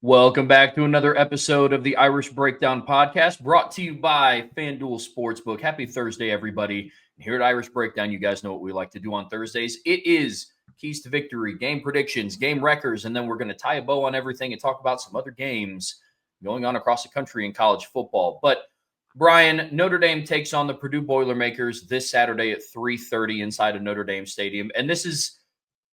Welcome back to another episode of the Irish Breakdown Podcast, brought to you by FanDuel Sportsbook. Happy Thursday, everybody. And here at Irish Breakdown, you guys know what we like to do on Thursdays. It is keys to victory, game predictions, game records, and then we're going to tie a bow on everything and talk about some other games going on across the country in college football. But Brian, Notre Dame takes on the Purdue Boilermakers this Saturday at 3:30 inside of Notre Dame Stadium. And this is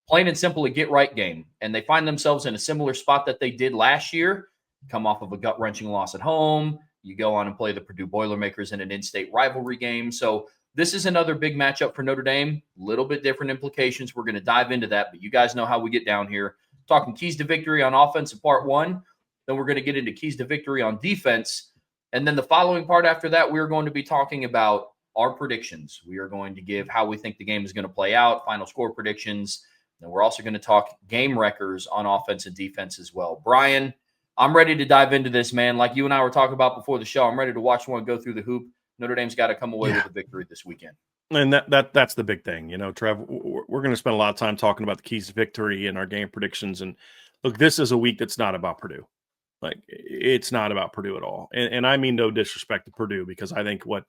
plain and simple a get right game. And they find themselves in a similar spot that they did last year, come off of a gut wrenching loss at home. You go on and play the Purdue Boilermakers in an in-state rivalry game. So this is another big matchup for Notre Dame. Little bit different implications. We're going to dive into that, but you guys know how we get down here. Talking keys to victory on offense in part one. Then we're going to get into keys to victory on defense. And then the following part after that, we're going to be talking about our predictions. We are going to give how we think the game is going to play out, final score predictions. And we're also going to talk game records on offense and defense as well. Brian, I'm ready to dive into this, man. Like you and I were talking about before the show, I'm ready to watch one go through the hoop. Notre Dame's got to come away with a victory this weekend. And that's the big thing. You know, Trev, we're going to spend a lot of time talking about the keys to victory and our game predictions. And look, this is a week that's not about Purdue. Like, it's not about Purdue at all. And I mean no disrespect to Purdue, because I think what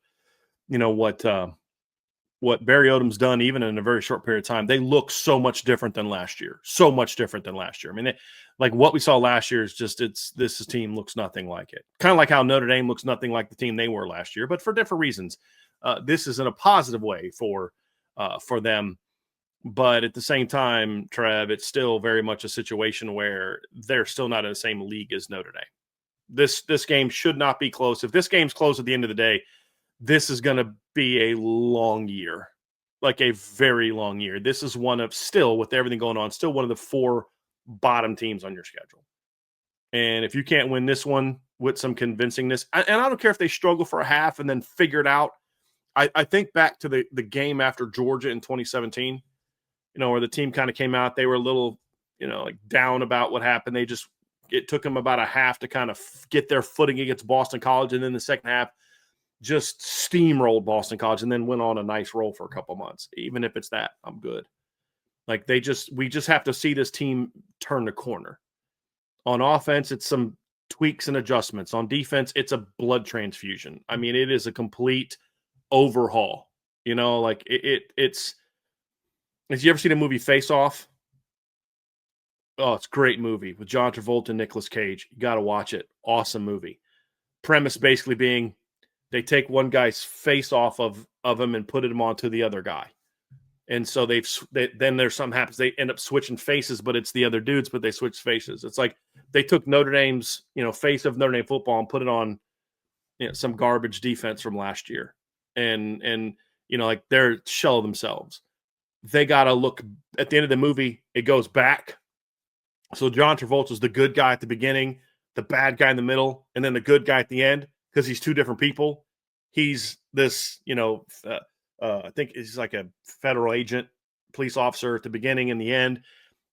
Barry Odom's done, even in a very short period of time, they look so much different than last year. So much different than last year. I mean, like what we saw last year is just this team looks nothing like it. Kind of like how Notre Dame looks nothing like the team they were last year, but for different reasons. This is in a positive way for them. But at the same time, Trev, it's still very much a situation where they're still not in the same league as Notre Dame. This game should not be close. If this game's close at the end of the day, this is going to be a long year, like a very long year. This is one of, still with everything going on, still one of the four bottom teams on your schedule. And if you can't win this one with some convincingness, and I don't care if they struggle for a half and then figure it out. I think back to the game after Georgia in 2017, where the team kind of came out. They were a little, like down about what happened. It took them about a half to kind of get their footing against Boston College. And then the second half, just steamrolled Boston College and then went on a nice roll for a couple months. Even if it's that, I'm good. Like we just have to see this team turn the corner. On offense, it's some tweaks and adjustments. On defense, it's a blood transfusion. I mean, it is a complete overhaul. It's. Have you ever seen a movie Face Off? Oh, it's a great movie with John Travolta and Nicolas Cage. You got to watch it. Awesome movie. Premise basically being, they take one guy's face off of him and put him onto the other guy. And so then there's something happens. They end up switching faces, but it's the other dudes, but they switch faces. It's like they took Notre Dame's, face of Notre Dame football and put it on, some garbage defense from last year. And like they're shell of themselves. They got to look at the end of the movie. It goes back. So John Travolta's the good guy at the beginning, the bad guy in the middle, and then the good guy at the end. Because he's two different people. He's this, I think he's like a federal agent, police officer at the beginning and the end.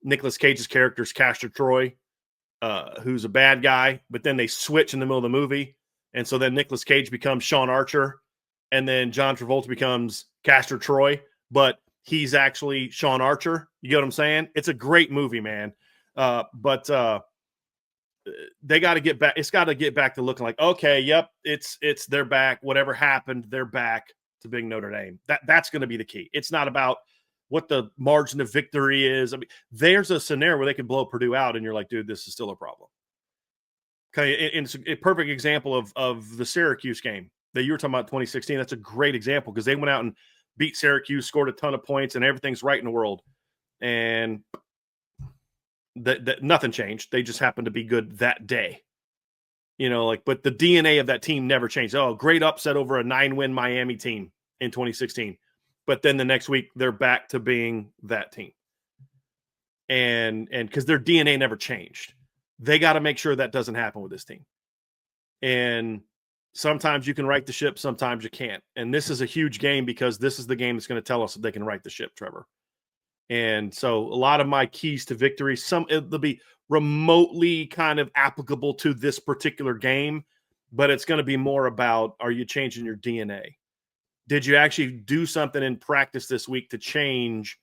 Nicolas Cage's character is Castor Troy, who's a bad guy, but then they switch in the middle of the movie. And so then Nicolas Cage becomes Sean Archer, and then John Travolta becomes Castor Troy, but he's actually Sean Archer. You get what I'm saying? It's a great movie, man. But they got to get back. It's got to get back to looking like, okay, yep, it's they're back. Whatever happened, they're back to being Notre Dame. That's going to be the key. It's not about what the margin of victory is. I mean, there's a scenario where they could blow Purdue out, and you're like, dude, this is still a problem. Okay, and it's a perfect example of the Syracuse game that you were talking about, 2016. That's a great example because they went out and beat Syracuse, scored a ton of points, and everything's right in the world. And that nothing changed. They just happened to be good that day. But the DNA of that team never changed. Oh, great upset over a 9-win Miami team in 2016. But then the next week, they're back to being that team. And because their DNA never changed. They got to make sure that doesn't happen with this team. And sometimes you can right the ship, sometimes you can't. And this is a huge game because this is the game that's going to tell us if they can right the ship, Trevor. And so a lot of my keys to victory, they'll be remotely kind of applicable to this particular game, but it's going to be more about, are you changing your DNA? Did you actually do something in practice this week to change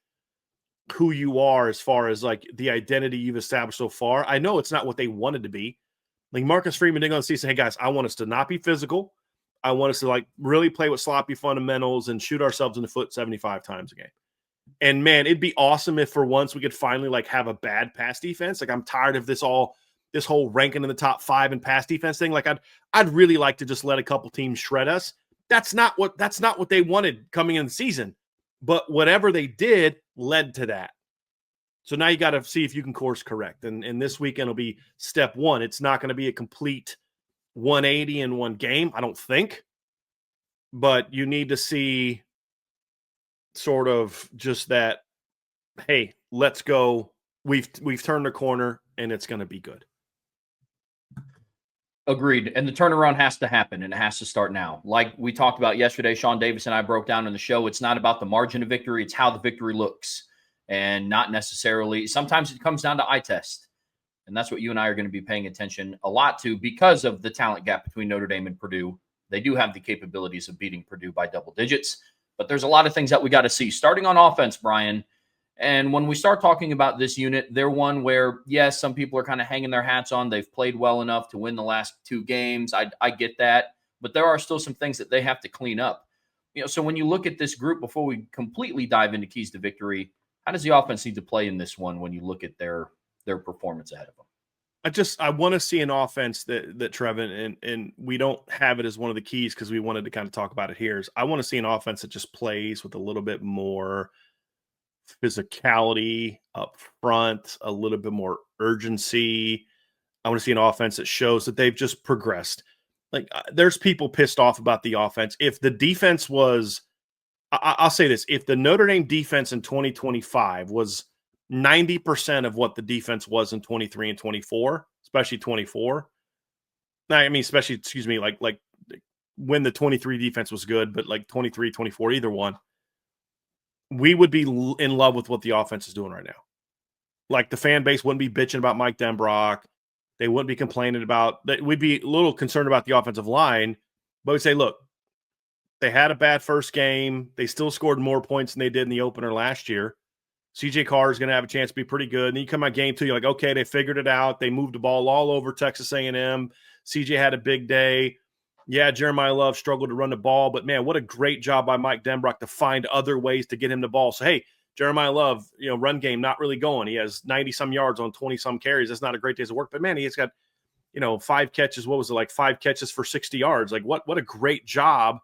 who you are as far as like the identity you've established so far. I know it's not what they wanted to be. Like Marcus Freeman didn't go to see, say, hey guys, I want us to not be physical. I want us to like really play with sloppy fundamentals and shoot ourselves in the foot 75 times a game. And man, it'd be awesome if for once we could finally like have a bad pass defense. Like I'm tired of this whole ranking in the top 5 and pass defense thing. Like I'd really like to just let a couple teams shred us. That's not what they wanted coming in the season. But whatever they did led to that. So now you got to see if you can course correct. And this weekend will be step 1. It's not going to be a complete 180 in one game, I don't think. But you need to see sort of just that, hey, let's go. We've turned the corner and it's going to be good. Agreed. And the turnaround has to happen, and it has to start now. Like we talked about yesterday, Sean Davis and I broke down on the show, it's not about the margin of victory, it's how the victory looks. And not necessarily, sometimes it comes down to eye test. And that's what you and I are going to be paying attention a lot to because of the talent gap between Notre Dame and Purdue. They do have the capabilities of beating Purdue by double digits, but there's a lot of things that we got to see. Starting on offense, Brian, and when we start talking about this unit, they're one where, yes, some people are kind of hanging their hats on. They've played well enough to win the last 2 games. I get that, but there are still some things that they have to clean up. So when you look at this group, before we completely dive into keys to victory, how does the offense need to play in this one when you look at their performance ahead of them? I want to see an offense that Trevin, and we don't have it as one of the keys because we wanted to kind of talk about it here. I want to see an offense that just plays with a little bit more physicality up front, a little bit more urgency. I want to see an offense that shows that they've just progressed. Like there's people pissed off about the offense. If the defense was, I'll say this, if the Notre Dame defense in 2025 was 90% of what the defense was in 23 and 24, especially 24. Like when the 23 defense was good, but like 23, 24, either one, we would be in love with what the offense is doing right now. Like the fan base wouldn't be bitching about Mike Denbrock. They wouldn't be complaining about that. We'd be a little concerned about the offensive line, but we'd say, look, they had a bad first game. They still scored more points than they did in the opener last year. CJ Carr is going to have a chance to be pretty good. And then you come out game 2, you're like, okay, they figured it out. They moved the ball all over Texas A&M. CJ had a big day. Yeah, Jeremiah Love struggled to run the ball, but man, what a great job by Mike Denbrock to find other ways to get him the ball. So, hey, Jeremiah Love, run game not really going. He has 90-some yards on 20-some carries. That's not a great day's of work, but man, he's got, 5 catches. What was it, like 5 catches for 60 yards? Like what a great job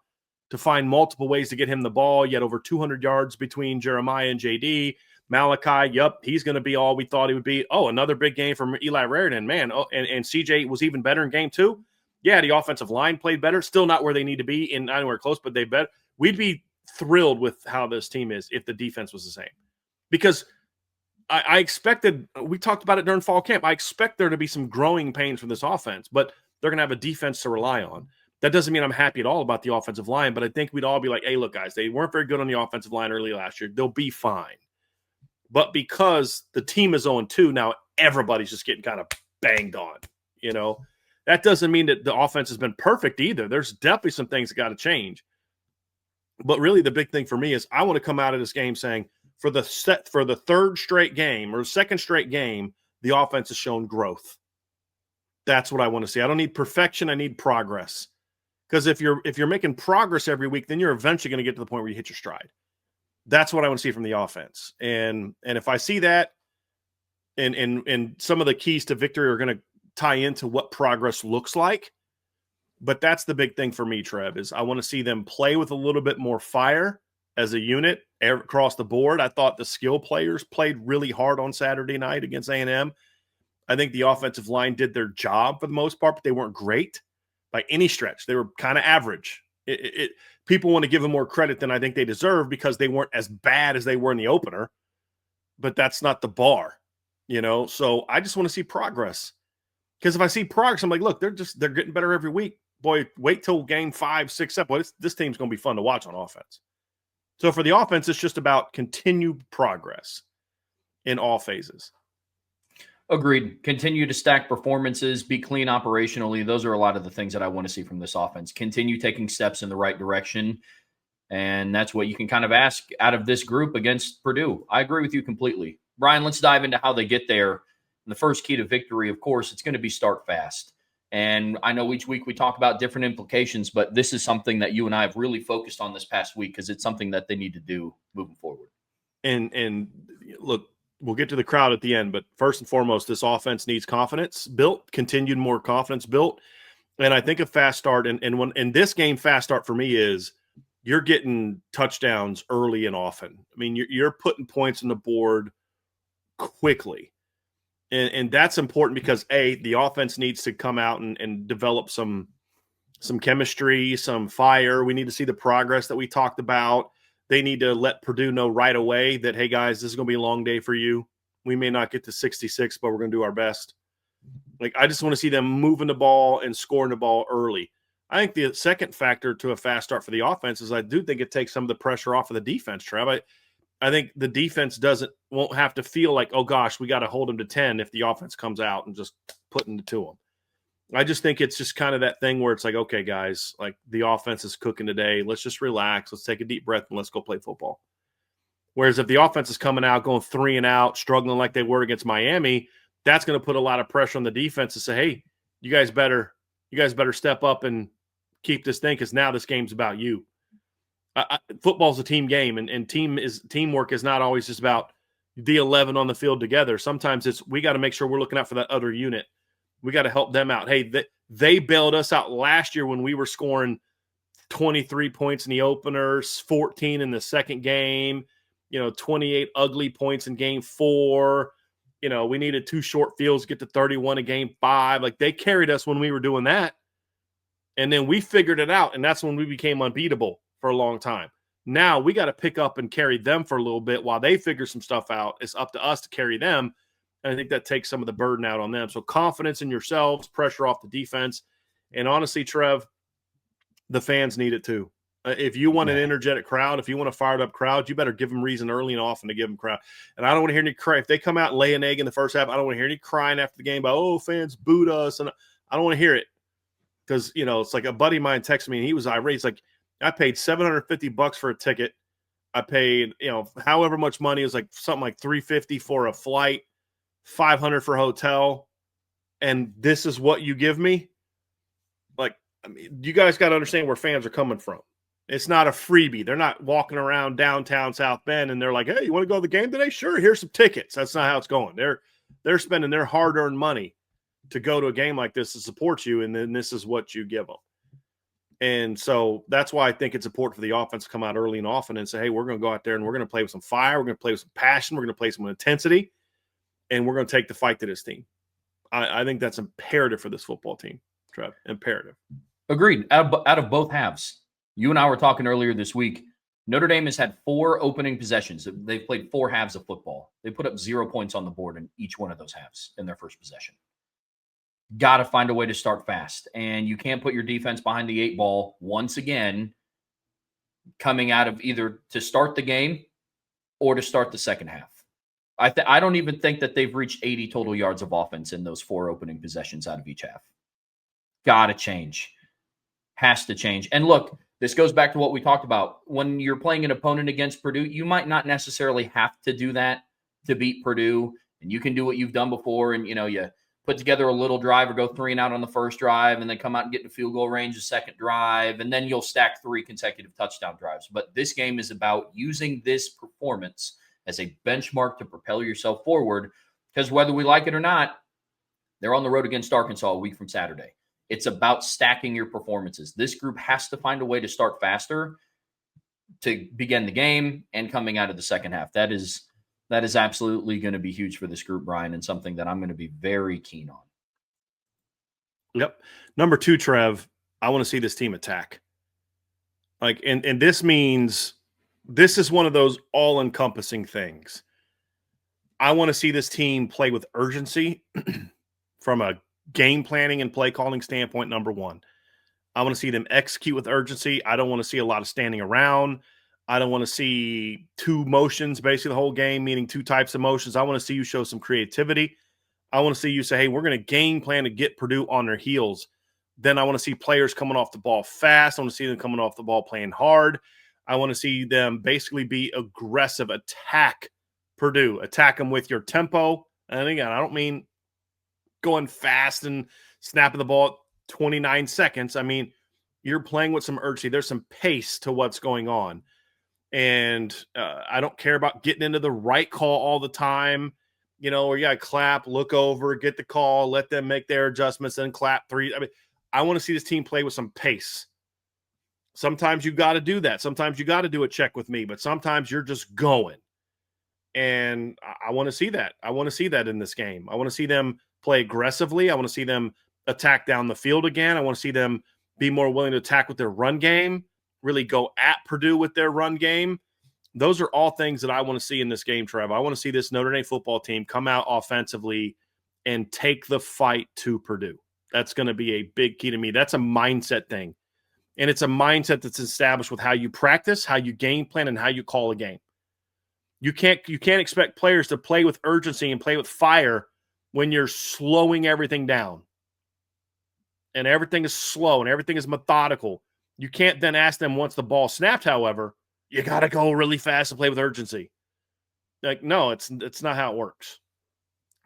to find multiple ways to get him the ball. Yet over 200 yards between Jeremiah and JD. Malachi, he's going to be all we thought he would be. Oh, another big game from Eli Raridan, man. Oh, and CJ was even better in game 2. Yeah, the offensive line played better. Still not where they need to be, and anywhere close, but they bet. We'd be thrilled with how this team is if the defense was the same. Because I expected, we talked about it during fall camp, I expect there to be some growing pains from this offense, but they're going to have a defense to rely on. That doesn't mean I'm happy at all about the offensive line, but I think we'd all be like, hey, look, guys, they weren't very good on the offensive line early last year. They'll be fine. But because the team is 0-2, now everybody's just getting kind of banged on, That doesn't mean that the offense has been perfect either. There's definitely some things that got to change. But really the big thing for me is I want to come out of this game saying for the 3rd straight game or 2nd straight game, the offense has shown growth. That's what I want to see. I don't need perfection. I need progress. Because if you're making progress every week, then you're eventually going to get to the point where you hit your stride. That's what I want to see from the offense. And if I see that, and some of the keys to victory are going to tie into what progress looks like. But that's the big thing for me, Trev, is I want to see them play with a little bit more fire as a unit across the board. I thought the skill players played really hard on Saturday night against A&M. I think the offensive line did their job for the most part, but they weren't great by any stretch. They were kind of average. People want to give them more credit than I think they deserve because they weren't as bad as they were in the opener, but that's not the bar, So I just want to see progress. Because if I see progress, I'm like, look, they're getting better every week. Boy, wait till game 5, 6, 7. Boy, this team's going to be fun to watch on offense. So for the offense, it's just about continued progress in all phases. Agreed. Continue to stack performances, be clean operationally. Those are a lot of the things that I want to see from this offense. Continue taking steps in the right direction. And that's what you can kind of ask out of this group against Purdue. I agree with you completely. Brian, let's dive into how they get there. And the first key to victory, of course, it's going to be start fast. And I know each week we talk about different implications, but this is something that you and I have really focused on this past week because it's something that they need to do moving forward. And look, we'll get to the crowd at the end, but first and foremost, this offense needs confidence built, continued more confidence built. And I think a fast start, and when in this game, fast start for me is you're getting touchdowns early and often. I mean, you're putting points on the board quickly. And that's important because the offense needs to come out and develop some chemistry, some fire. We need to see the progress that we talked about. They need to let Purdue know right away that, hey guys, this is going to be a long day for you. We may not get to 66, but we're going to do our best. Like, I just want to see them moving the ball and scoring the ball early. I think the second factor to a fast start for the offense is I do think it takes some of the pressure off of the defense, Trev. I think the defense won't have to feel like, oh gosh, we got to hold them to 10 if the offense comes out and just putting it to them. I just think it's just kind of that thing where it's like, okay, guys, like the offense is cooking today. Let's just relax. Let's take a deep breath and let's go play football. Whereas if the offense is coming out, going 3 and out, struggling like they were against Miami, that's going to put a lot of pressure on the defense to say, hey, you guys better step up and keep this thing because now this game's about you. Football's a team game, and teamwork is not always just about the 11 on the field together. Sometimes it's we got to make sure we're looking out for that other unit. We got to help them out. Hey, they bailed us out last year when we were scoring 23 points in the openers, 14 in the second game, 28 ugly points in game 4. We needed 2 short fields to get to 31 in game 5. Like, they carried us when we were doing that. And then we figured it out, and that's when we became unbeatable for a long time. Now we got to pick up and carry them for a little bit while they figure some stuff out. It's up to us to carry them. And I think that takes some of the burden out on them. So confidence in yourselves, pressure off the defense. And honestly, Trev, the fans need it too. If you want an energetic crowd, if you want a fired up crowd, you better give them reason early and often to give them crowd. And I don't want to hear any cry. If they come out and lay an egg in the first half, I don't want to hear any crying after the game about, oh, fans booed us. And I don't want to hear it. Because, it's like a buddy of mine texted me and he was irate. He's like, I paid $750 for a ticket. I paid, however much money. It was like something like $350 for a flight, $500 for a hotel. And this is what you give me? Like, I mean, you guys got to understand where fans are coming from. It's not a freebie. They're not walking around downtown South Bend and they're like, hey, you want to go to the game today? Sure, here's some tickets. That's not how it's going. They're spending their hard-earned money to go to a game like this to support you, and then this is what you give them. And so that's why I think it's important for the offense to come out early and often and say, hey, we're going to go out there and we're going to play with some fire. We're going to play with some passion. We're going to play some intensity, and we're going to take the fight to this team. I think that's imperative for this football team, Trev. Imperative. Agreed. Out of both halves. You and I were talking earlier this week. Notre Dame has had 4 opening possessions. They've played 4 halves of football. They put up 0 points on the board in each one of those halves in their first possession. Got to find a way to start fast. And you can't put your defense behind the 8 ball once again, coming out of either to start the game or to start the second half. I don't even think that they've reached 80 total yards of offense in those 4 opening possessions out of each half. Got to change. Has to change. And look, this goes back to what we talked about. When you're playing an opponent against Purdue, you might not necessarily have to do that to beat Purdue. And you can do what you've done before and, you put together a little drive or go 3 and out on the first drive and then come out and get to field goal range the second drive, and then you'll stack 3 consecutive touchdown drives. But this game is about using this performance as a benchmark to propel yourself forward, because whether we like it or not, they're on the road against Arkansas a week from Saturday. It's about stacking your performances. This group has to find a way to start faster to begin the game and coming out of the second half. That is absolutely going to be huge for this group, Brian, and something that I'm going to be very keen on. Yep. Number 2, Trev, I want to see this team attack. Like, and this means this is one of those all-encompassing things. I want to see this team play with urgency from a game planning and play calling standpoint, number 1. I want to see them execute with urgency. I don't want to see a lot of standing around. I don't want to see 2 motions basically the whole game, meaning 2 types of motions. I want to see you show some creativity. I want to see you say, hey, we're going to game plan to get Purdue on their heels. Then I want to see players coming off the ball fast. I want to see them coming off the ball playing hard. I want to see them basically be aggressive, attack Purdue, attack them with your tempo. And again, I don't mean going fast and snapping the ball at 29 seconds. I mean, you're playing with some urgency. There's some pace to what's going on. And I don't care about getting into the right call all the time, where you got to clap, look over, get the call, let them make their adjustments, then clap three. I mean, I want to see this team play with some pace. Sometimes you got to do that. Sometimes you got to do a check with me, but sometimes you're just going. And I want to see that. I want to see that in this game. I want to see them play aggressively. I want to see them attack down the field again. I want to see them be more willing to attack with their run game, really go at Purdue with their run game. Those are all things that I want to see in this game, Trev. I want to see this Notre Dame football team come out offensively and take the fight to Purdue. That's going to be a big key to me. That's a mindset thing. And it's a mindset that's established with how you practice, how you game plan, and how you call a game. You can't expect players to play with urgency and play with fire when you're slowing everything down. And everything is slow and everything is methodical. You can't then ask them once the ball snapped, however, you got to go really fast and play with urgency. Like, no, it's not how it works.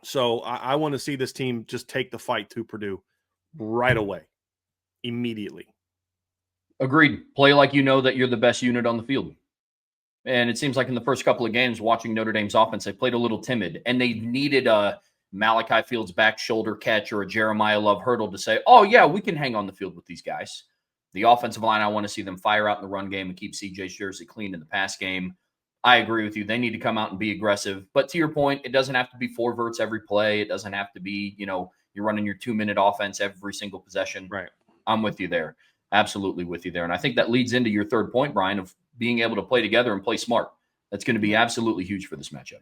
So I want to see this team just take the fight to Purdue right away, immediately. Agreed. Play like you know that you're the best unit on the field. And it seems like in the first couple of games watching Notre Dame's offense, they played a little timid, and they needed a Malachi Fields back shoulder catch or a Jeremiah Love hurdle to say, oh, yeah, we can hang on the field with these guys. The offensive line, I want to see them fire out in the run game and keep CJ's jersey clean in the pass game. I agree with you. They need to come out and be aggressive. But to your point, it doesn't have to be 4 verts every play. It doesn't have to be, you're running your 2-minute offense every single possession. Right. I'm with you there. Absolutely with you there. And I think that leads into your third point, Brian, of being able to play together and play smart. That's going to be absolutely huge for this matchup.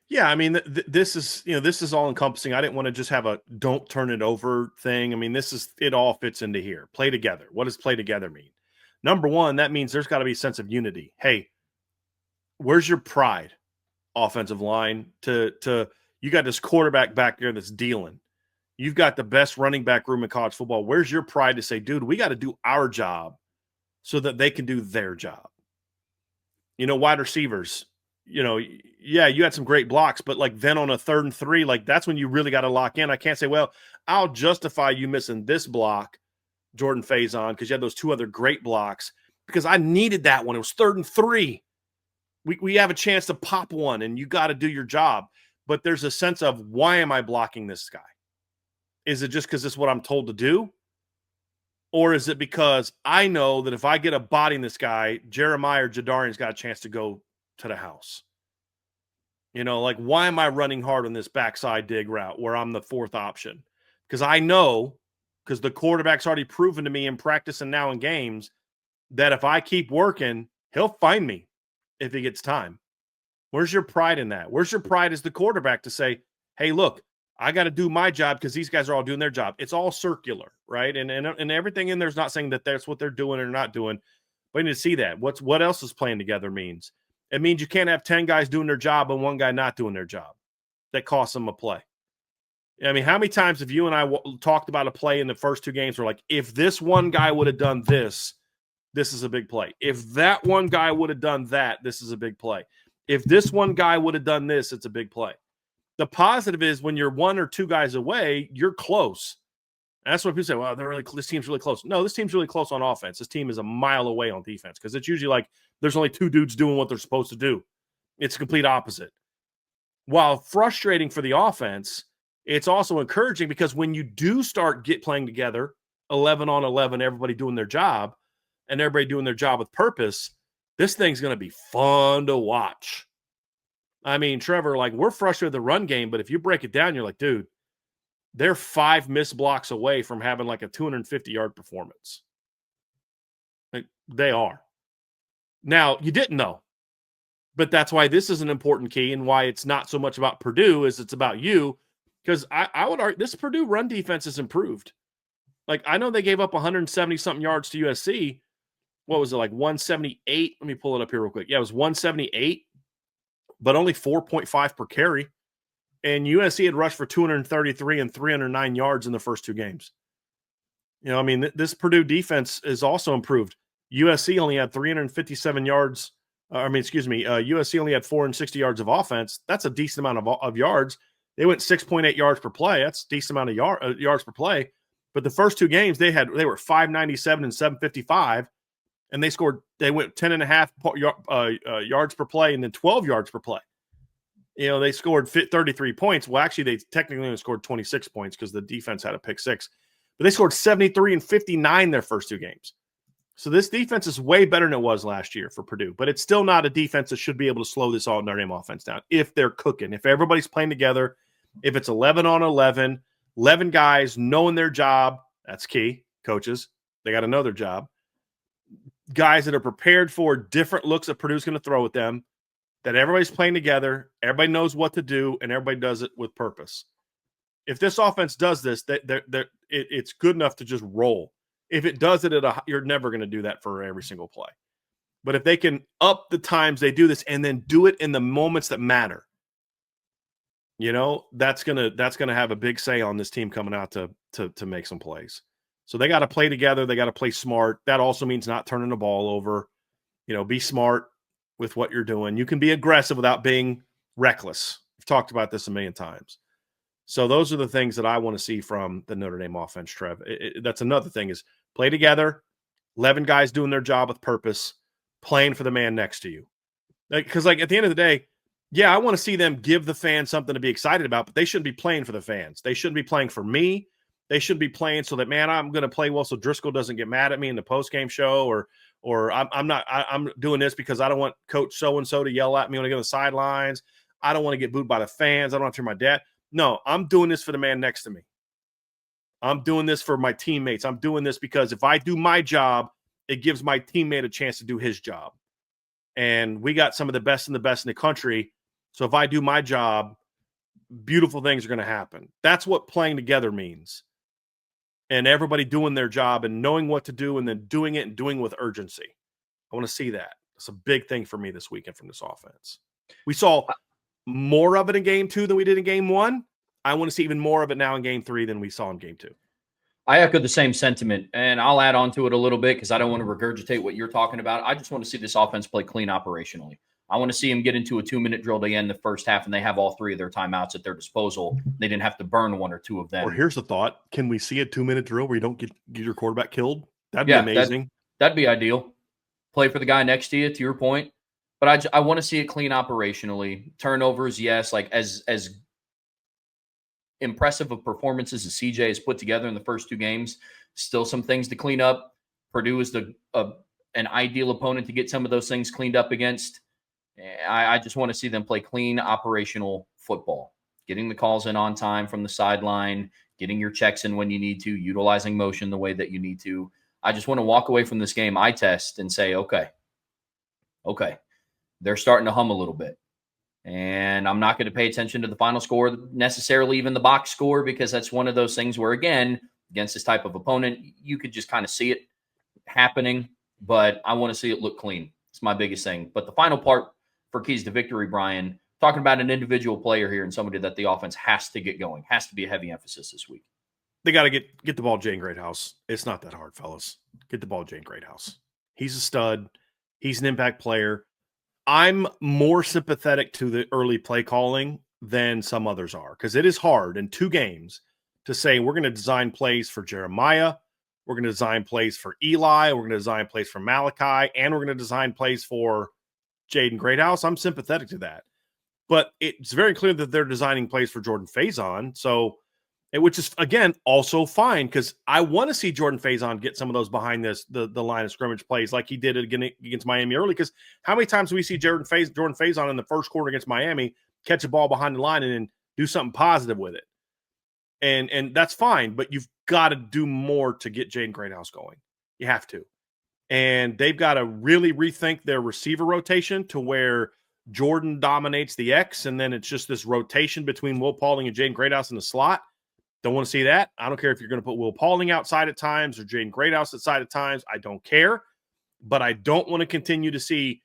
Yeah, I mean, this is all encompassing. I didn't want to just have a don't turn it over thing. I mean, it all fits into here. Play together. What does play together mean? Number one, that means there's got to be a sense of unity. Hey, where's your pride, offensive line? To you got this quarterback back there that's dealing. You've got the best running back room in college football. Where's your pride to say, dude, we got to do our job so that they can do their job? Wide receivers, yeah, you had some great blocks, but like then on a 3rd and 3, like that's when you really got to lock in. I can't say, well, I'll justify you missing this block, Jordan Faison, because you had those 2 other great blocks, because I needed that one. It was 3rd and 3. We have a chance to pop one, and you got to do your job. But there's a sense of, why am I blocking this guy? Is it just because it's what I'm told to do? Or is it because I know that if I get a body in this guy, Jeremiah or Jadarian's got a chance to go to the house? Like, why am I running hard on this backside dig route where I'm the 4th option? Because I know, because the quarterback's already proven to me in practice and now in games, that if I keep working, he'll find me if he gets time. Where's your pride in that? Where's your pride as the quarterback to say, hey, look, I got to do my job because these guys are all doing their job. It's all circular, right? And everything in there's not saying that that's what they're doing or not doing. But you need to see that. What else is playing together means? It means you can't have 10 guys doing their job and 1 guy not doing their job. That costs them a play. I mean, how many times have you and I talked about a play in the first 2 games where, like, if this one guy would have done this, this is a big play. If that one guy would have done that, this is a big play. If this one guy would have done this, it's a big play. The positive is when you're 1 or 2 guys away, you're close. And that's what people say, well, this team's really close. No, this team's really close on offense. This team is a mile away on defense, because it's usually like there's only 2 dudes doing what they're supposed to do. It's complete opposite. While frustrating for the offense, it's also encouraging, because when you do start playing together, 11 on 11, everybody doing their job, and everybody doing their job with purpose, this thing's going to be fun to watch. I mean, Trevor, like, we're frustrated with the run game, but if you break it down, you're like, dude, they're 5 missed blocks away from having like a 250-yard performance. Like, they are. Now, you didn't know, but that's why this is an important key, and why it's not so much about Purdue as it's about you, because I would argue this Purdue run defense has improved. Like, I know they gave up 170-something yards to USC. What was it, like 178? Let me pull it up here real quick. Yeah, it was 178, but only 4.5 per carry. And USC had rushed for 233 and 309 yards in the first 2 games. I mean, this Purdue defense is also improved. USC only had 357 yards. USC only had 460 yards of offense. That's a decent amount of yards. They went 6.8 yards per play. That's a decent amount of yards per play. But the first two games they were 597 and 755, and they went 10.5 yards per play and then 12 yards per play. They scored 33 points. Well, actually, they technically only scored 26 points because the defense had a pick six. But they scored 73 and 59 their first two games. So this defense is way better than it was last year for Purdue. But it's still not a defense that should be able to slow this all Notre Dame offense down if they're cooking. If everybody's playing together, if it's 11 on 11, 11 guys knowing their job, that's key. Coaches, they got to know their job. Guys that are prepared for different looks that Purdue's going to throw at them, that everybody's playing together, everybody knows what to do, and everybody does it with purpose. If this offense does this, it's good enough to just roll. If it does it you're never going to do that for every single play. But if they can up the times they do this and then do it in the moments that matter, that's gonna have a big say on this team coming out to make some plays. So they got to play together. They got to play smart. That also means not turning the ball over. Be smart with what you're doing. You can be aggressive without being reckless. We've talked about this a million times. So those are the things that I want to see from the Notre Dame offense, Trev. That's another thing is play together, 11 guys doing their job with purpose, playing for the man next to you. Because at the end of the day, yeah, I want to see them give the fans something to be excited about, but they shouldn't be playing for the fans. They shouldn't be playing for me. They should be playing so that, man, I'm going to play well so Driscoll doesn't get mad at me in the postgame show or I'm doing this because I don't want Coach so-and-so to yell at me when I go to the sidelines. I don't want to get booed by the fans. I don't want to turn my dad. No, I'm doing this for the man next to me. I'm doing this for my teammates. I'm doing this because if I do my job, it gives my teammate a chance to do his job. And we got some of the best in the country. So if I do my job, beautiful things are going to happen. That's what playing together means. And everybody doing their job and knowing what to do and then doing it and doing it with urgency. I want to see that. It's a big thing for me this weekend from this offense. We saw more of it in game 2 than we did in game 1. I want to see even more of it now in game 3 than we saw in game 2. I echo the same sentiment, and I'll add on to it a little bit because I don't want to regurgitate what you're talking about. I just want to see this offense play clean operationally. I want to see them get into a 2-minute drill to end the first half, and they have all 3 of their timeouts at their disposal. They didn't have to burn 1 or 2 of them. Or here's a thought. Can we see a 2-minute drill where you don't get your quarterback killed? That'd be amazing. That'd be ideal. Play for the guy next to you, to your point. But I want to see it clean operationally. Turnovers, yes. As impressive of performances as CJ has put together in the first 2 games, still some things to clean up. Purdue is an ideal opponent to get some of those things cleaned up against. I just want to see them play clean, operational football, getting the calls in on time from the sideline, getting your checks in when you need to, utilizing motion the way that you need to. I just want to walk away from this game, eye test, and say, okay, they're starting to hum a little bit. And I'm not going to pay attention to the final score, necessarily even the box score, because that's one of those things where, again, against this type of opponent, you could just kind of see it happening, but I want to see it look clean. It's my biggest thing. But the final part for keys to victory, Brian, talking about an individual player here and somebody that the offense has to get going, has to be a heavy emphasis this week. They got to get the ball to Jaden Greathouse. It's not that hard, fellas. Get the ball to Jaden Greathouse. He's a stud. He's an impact player. I'm more sympathetic to the early play calling than some others are because it is hard in 2 games to say we're going to design plays for Jeremiah, we're going to design plays for Eli, we're going to design plays for Malachi, and we're going to design plays for Jaden Greathouse. I'm sympathetic to that. But it's very clear that they're designing plays for Jordan Faison. So, which is, again, also fine because I want to see Jordan Faison get some of those behind the line of scrimmage plays like he did against Miami early. Because how many times do we see Jordan Faison in the first quarter against Miami catch a ball behind the line and then do something positive with it? And that's fine, but you've got to do more to get Jaden Greathouse going. You have to. And they've got to really rethink their receiver rotation to where Jordan dominates the X, and then it's just this rotation between Will Pauling and Jaden Greathouse in the slot. Don't want to see that. I don't care if you're going to put Will Pauling outside at times or Jaden Greathouse outside at times. I don't care. But I don't want to continue to see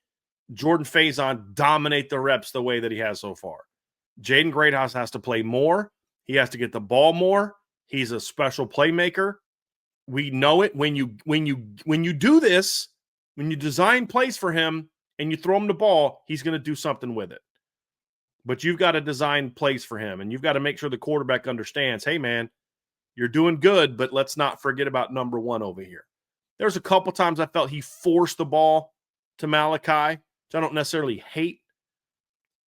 Jordan Faison dominate the reps the way that he has so far. Jaden Greathouse has to play more. He has to get the ball more. He's a special playmaker. We know it. When you do this, When you design plays for him and you throw him the ball, he's going to do something with it. But you've got to design plays for him, and you've got to make sure the quarterback understands, hey, man, you're doing good, but let's not forget about number one over here. There's a couple times I felt he forced the ball to Malachi, which I don't necessarily hate,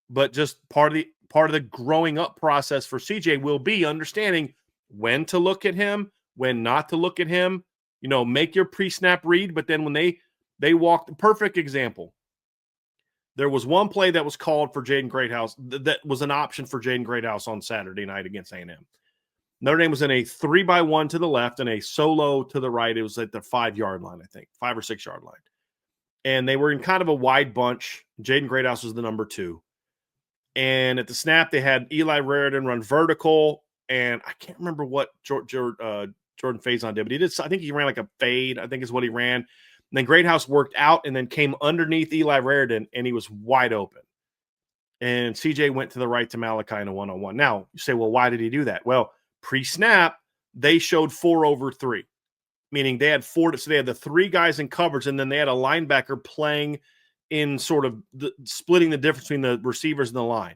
but just part of the growing up process for CJ will be understanding when to look at him, when not to look at him. Make your pre-snap read, but then when they walk, the perfect example. There was one play that was called for Jaden Greathouse that was an option for Jaden Greathouse on Saturday night against A&M. Notre Dame was in a 3-by-1 to the left and a solo to the right. It was at the 5-yard line, I think, 5 or 6 yard line. And they were in kind of a wide bunch. Jaden Greathouse was the number 2. And at the snap, they had Eli Raridan run vertical. And I can't remember what Jordan Faison did, but I think he ran like a fade, I think is what he ran. And then Greathouse worked out and then came underneath Eli Raridan, and he was wide open. And CJ went to the right to Malachi in a one-on-one. Now, you say, well, why did he do that? Well, pre-snap, they showed 4 over 3, meaning they had 4. So they had the 3 guys in coverage, and then they had a linebacker playing in sort of splitting the difference between the receivers and the line.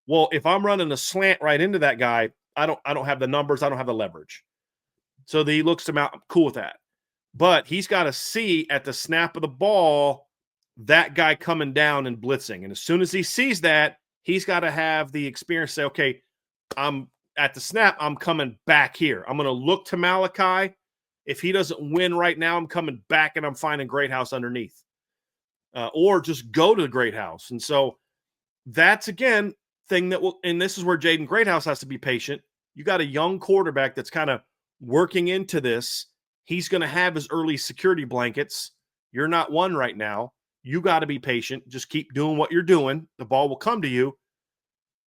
Well, if I'm running a slant right into that guy, I don't have the numbers. I don't have the leverage. So he looks to him out. I'm cool with that. But he's got to see at the snap of the ball that guy coming down and blitzing. And as soon as he sees that, he's got to have the experience to say, okay, I'm at the snap, I'm coming back here. I'm going to look to Malachi. If he doesn't win right now, I'm coming back and I'm finding Greathouse underneath. Or just go to the Greathouse. And so that's, again, thing that will – and this is where Jaden Greathouse has to be patient. You got a young quarterback that's kind of working into this. He's going to have his early security blankets. You're not one right now. You got to be patient. Just keep doing what you're doing. The ball will come to you.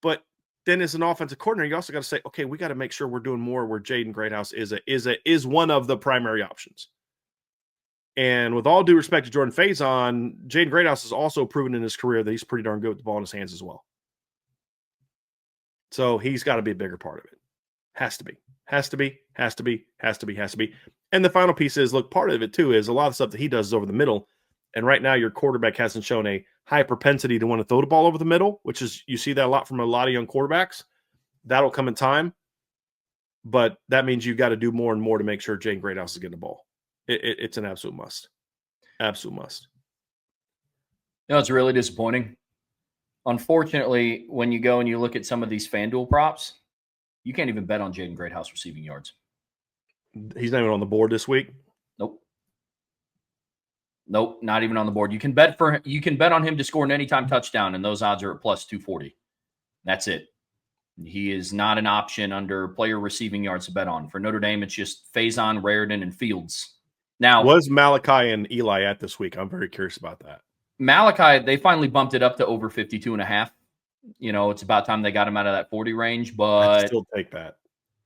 But then as an offensive coordinator, you also got to say, okay, we got to make sure we're doing more where Jaden Greathouse is one of the primary options. And with all due respect to Jordan Faison, Jaden Greathouse has also proven in his career that he's pretty darn good with the ball in his hands as well. So he's got to be a bigger part of it. Has to be. And the final piece is, look, part of it too is a lot of stuff that he does is over the middle. And right now your quarterback hasn't shown a high propensity to want to throw the ball over the middle, which is, you see that a lot from a lot of young quarterbacks. That'll come in time. But that means you got to do more and more to make sure Jaden Greathouse is getting the ball. It's an absolute must. Absolute must. It's really disappointing. Unfortunately, when you go and you look at some of these FanDuel props, you can't even bet on Jaden Greathouse receiving yards. He's not even on the board this week? Nope, not even on the board. You can bet on him to score an anytime touchdown, and those odds are at plus 240. That's it. He is not an option under player receiving yards to bet on. For Notre Dame, it's just Faison, Raridan, and Fields. Now, was Malachi and Eli at this week? I'm very curious about that. Malachi, they finally bumped it up to over 52.5. It's about time they got him out of that 40 range, but I'd still take that.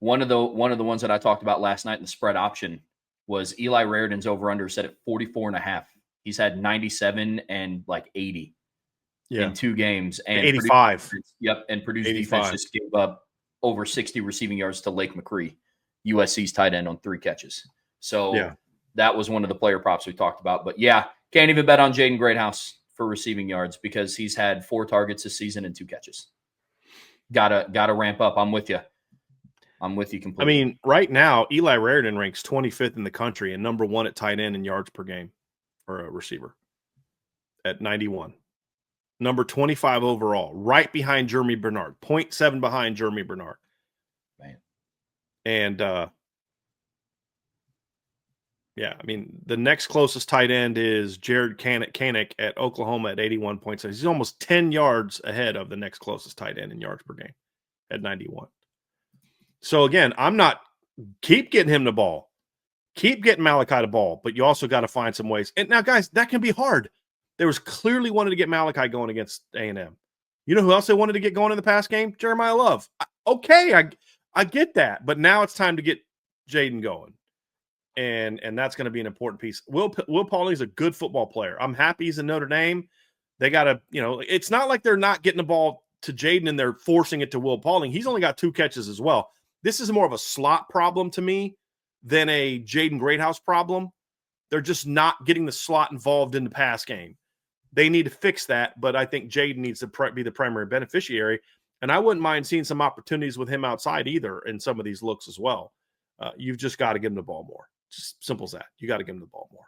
One of the ones that I talked about last night in the spread option was Eli Raridan's over-under set at 44.5. He's had 97 and like 80 in 2 games. And 85. Purdue's 85. defense just gave up over 60 receiving yards to Lake McCree, USC's tight end, on 3 catches. So that was one of the player props we talked about. But can't even bet on Jaden Greathouse for receiving yards because he's had 4 targets this season and 2 catches. Gotta ramp up. I'm with you completely. I mean, right now, Eli Raridan ranks 25th in the country and number 1 at tight end in yards per game for a receiver at 91. Number 25 overall, right behind Jeremy Bernard, 0.7 behind Jeremy Bernard. Man. And, I mean, the next closest tight end is Jared Kanik at Oklahoma at 81.6. He's almost 10 yards ahead of the next closest tight end in yards per game at 91. So, again, keep getting him the ball. Keep getting Malachi the ball, but you also got to find some ways. And now, guys, that can be hard. There was clearly wanted to get Malachi going against A&M. You know who else they wanted to get going in the pass game? Jeremiah Love. Okay, I get that. But now it's time to get Jaden going. And that's going to be an important piece. Will Pauling is a good football player. I'm happy he's in Notre Dame. They got to, it's not like they're not getting the ball to Jaden and they're forcing it to Will Pauling. He's only got 2 catches as well. This is more of a slot problem to me than a Jaden Greathouse problem. They're just not getting the slot involved in the pass game. They need to fix that, but I think Jaden needs to be the primary beneficiary. And I wouldn't mind seeing some opportunities with him outside either in some of these looks as well. You've just got to give him the ball more. Just simple as that. You got to give him the ball more.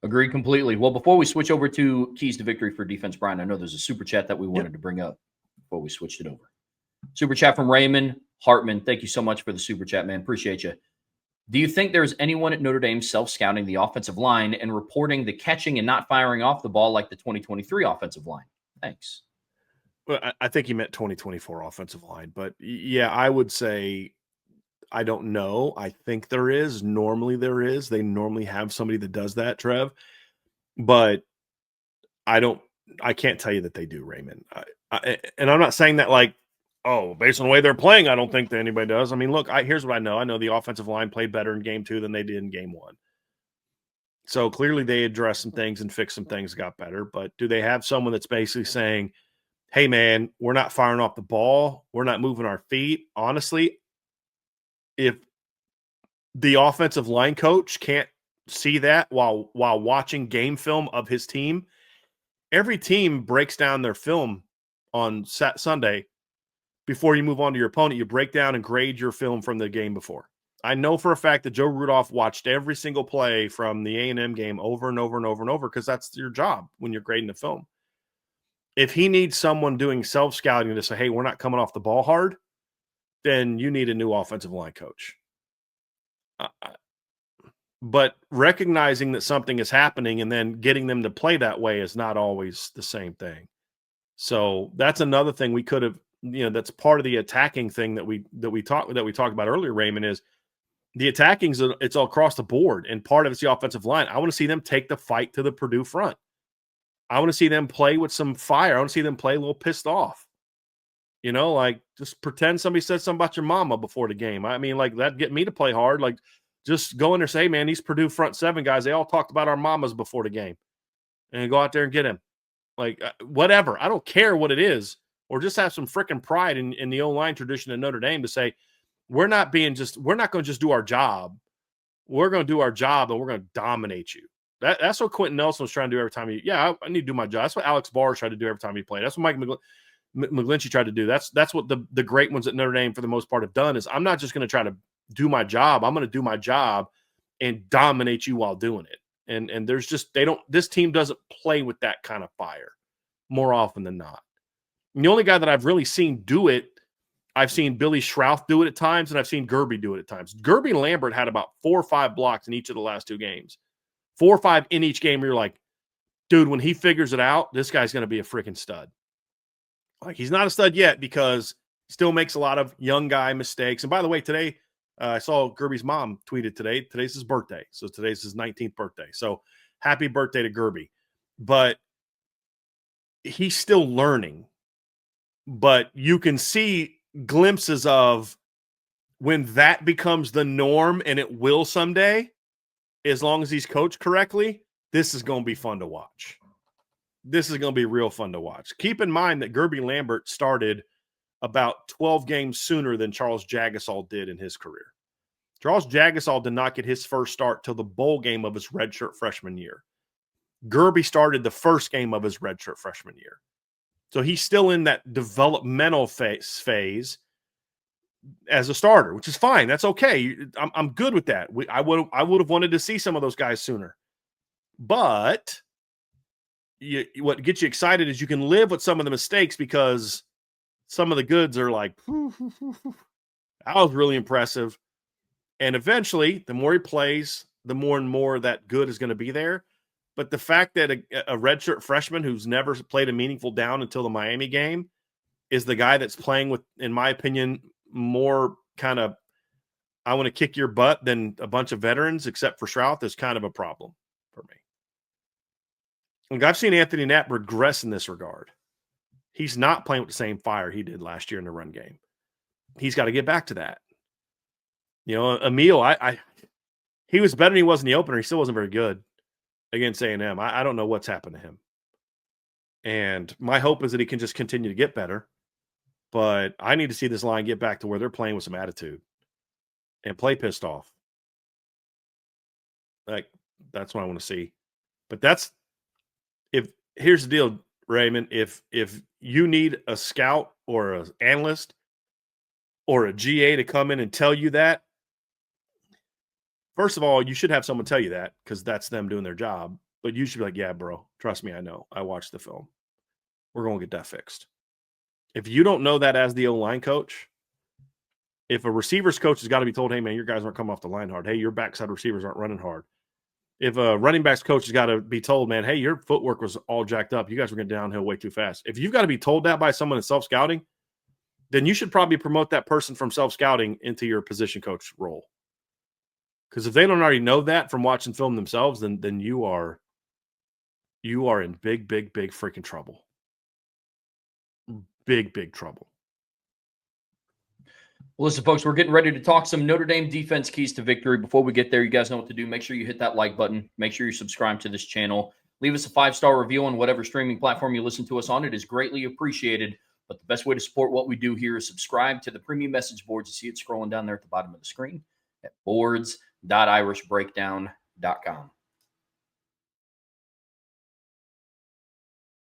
Agree completely. Well, before we switch over to keys to victory for defense, Brian, I know there's a super chat that we wanted to bring up before we switched it over. Super chat from Raymond Hartman. Thank you so much for the super chat, man. Appreciate you. Do you think there's anyone at Notre Dame self-scouting the offensive line and reporting the catching and not firing off the ball like the 2023 offensive line? Thanks. Well, I think he meant 2024 offensive line, but yeah, I would say I don't know. I think there is. Normally there is. They normally have somebody that does that, Trev. But I can't tell you that they do, Raymond. And I'm not saying that like, oh, based on the way they're playing, I don't think that anybody does. I mean, look, here's what I know. I know the offensive line played better in game 2 than they did in game 1. So clearly they addressed some things and fixed some things, got better. But do they have someone that's basically saying, hey, man, we're not firing off the ball. We're not moving our feet. Honestly, if the offensive line coach can't see that while watching game film of his team, every team breaks down their film on Sunday before you move on to your opponent. You break down and grade your film from the game before. I know for a fact that Joe Rudolph watched every single play from the A&M game over and over and over and over because that's your job when you're grading the film. If he needs someone doing self-scouting to say, hey, we're not coming off the ball hard, then you need a new offensive line coach. But recognizing that something is happening and then getting them to play that way is not always the same thing. So that's another thing we could have, that's part of the attacking thing that we talked about earlier, Raymond, is the attacking, it's all across the board. And part of it's the offensive line. I want to see them take the fight to the Purdue front. I want to see them play with some fire. I want to see them play a little pissed off. Like just pretend somebody said something about your mama before the game. I mean, like that'd get me to play hard. Like just go in there and say, hey, man, these Purdue front 7 guys, they all talked about our mamas before the game. And go out there and get him. Like whatever. I don't care what it is. Or just have some freaking pride in the O-line tradition at Notre Dame to say, we're not going to just do our job. We're going to do our job and we're going to dominate you. That's what Quentin Nelson was trying to do every time I need to do my job. That's what Alex Barr tried to do every time he played. That's what Mike McGlinchey tried to do. That's what the great ones at Notre Dame for the most part have done is I'm not just going to try to do my job. I'm going to do my job and dominate you while doing it. And there's just, this team doesn't play with that kind of fire more often than not. And the only guy that I've really seen do it, I've seen Billy Schrauth do it at times, and I've seen Gerby do it at times. Gerby and Lambert had about 4 or 5 blocks in each of the last 2 games. 4 or 5 in each game. You're like, dude, when he figures it out, this guy's going to be a freaking stud. Like, he's not a stud yet because he still makes a lot of young guy mistakes. And by the way, today, I saw Gerby's mom tweeted today. Today's his birthday. So today's his 19th birthday. So happy birthday to Gerby. But he's still learning. But you can see glimpses of when that becomes the norm, and it will someday, as long as he's coached correctly, this is going to be fun to watch. This is going to be real fun to watch. Keep in mind that Gerby Lambert started about 12 games sooner than Charles Jagasol did in his career. Charles Jagasol did not get his first start till the bowl game of his redshirt freshman year. Gerby started the first game of his redshirt freshman year. So he's still in that developmental phase as a starter, which is fine. That's okay. I'm good with that. I would have wanted to see some of those guys sooner. But what gets you excited is you can live with some of the mistakes because some of the goods are like, that was really impressive. And eventually, the more he plays, the more and more that good is going to be there. But the fact that a redshirt freshman who's never played a meaningful down until the Miami game is the guy that's playing with, in my opinion, more kind of, I want to kick your butt than a bunch of veterans, except for Schrauth, is kind of a problem for me. Look, I've seen Anthony Knapp regress in this regard. He's not playing with the same fire he did last year in the run game. He's got to get back to that. Emil, he was better than he was in the opener. He still wasn't very good against A&M. I don't know what's happened to him. And my hope is that he can just continue to get better. But I need to see this line get back to where they're playing with some attitude and play pissed off. Like, That's what I want to see. But here's the deal, Raymond. If you need a scout or an analyst or a GA to come in and tell you that, first of all, you should have someone tell you that because that's them doing their job. But you should be like, yeah, bro, trust me, I know. I watched the film. We're going to get that fixed. If you don't know that as the O-line coach, if a receivers coach has got to be told, hey, man, your guys aren't coming off the line hard. Hey, your backside receivers aren't running hard. If a running backs coach has got to be told, man, hey, your footwork was all jacked up. You guys were getting downhill way too fast. If you've got to be told that by someone in self-scouting, then you should probably promote that person from self-scouting into your position coach role. Because if they don't already know that from watching film themselves, then you are in big, big, big freaking trouble. Big, big trouble. Well, listen, folks, we're getting ready to talk some Notre Dame defense keys to victory. Before we get there, you guys know what to do. Make sure you hit that like button. Make sure you subscribe to this channel. Leave us a 5-star review on whatever streaming platform you listen to us on. It is greatly appreciated. But the best way to support what we do here is subscribe to the premium message boards. You see it scrolling down there at the bottom of the screen at boards.irishbreakdown.com.